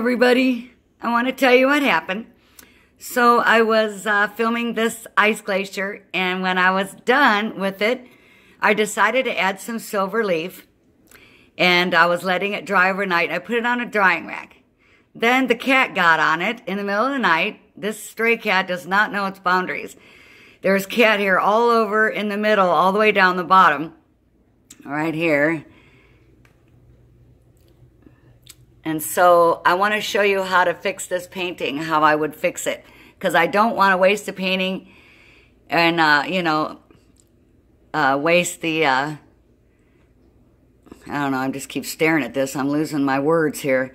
everybody. I want to tell you what happened. So I was filming this ice glacier, and when I was done with it, I decided to add some silver leaf, and I was letting it dry overnight. I put it on a drying rack. Then the cat got on it in the middle of the night. This stray cat does not know its boundaries. There's cat hair all over in the middle, all the way down the bottom, right here. And so I want to show you how to fix this painting, how I would fix it. Because I don't want to waste the painting and, waste the, I don't know, I just keep staring at this. I'm losing my words here.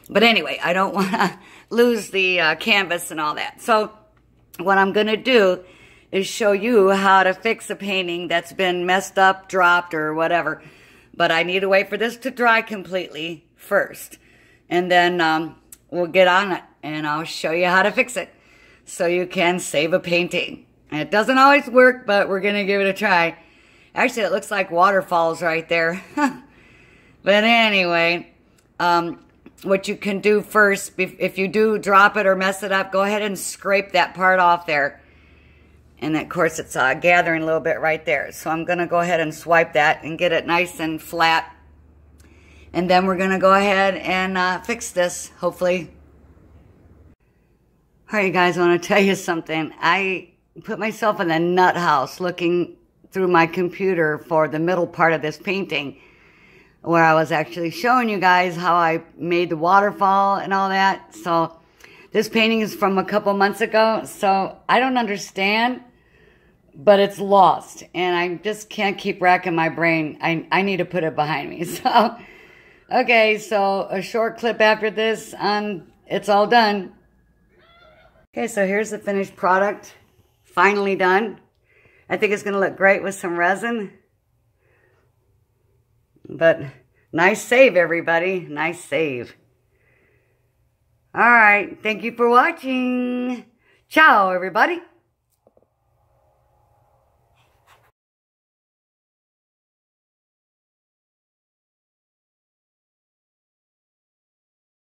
But anyway, I don't want to lose the canvas and all that. So what I'm going to do is show you how to fix a painting that's been messed up, dropped, or whatever. But I need to wait for this to dry completely first. And then we'll get on it, and I'll show you how to fix it so you can save a painting. And it doesn't always work, but we're going to give it a try. Actually, it looks like waterfalls right there. But anyway, what you can do first, if you do drop it or mess it up, go ahead and scrape that part off there. And of course, it's gathering a little bit right there. So I'm going to go ahead and swipe that and get it nice and flat. And then we're going to go ahead and fix this, hopefully. All right, you guys, I want to tell you something. I put myself in a nut house looking through my computer for the middle part of this painting, where I was actually showing you guys how I made the waterfall and all that. So this painting is from a couple months ago, so I don't understand, but it's lost. And I just can't keep racking my brain. I need to put it behind me. So... okay, so a short clip after this on it's all done. Okay, so here's the finished product. Finally done. I think it's going to look great with some resin. But nice save, everybody. Nice save. All right, thank you for watching. Ciao, everybody.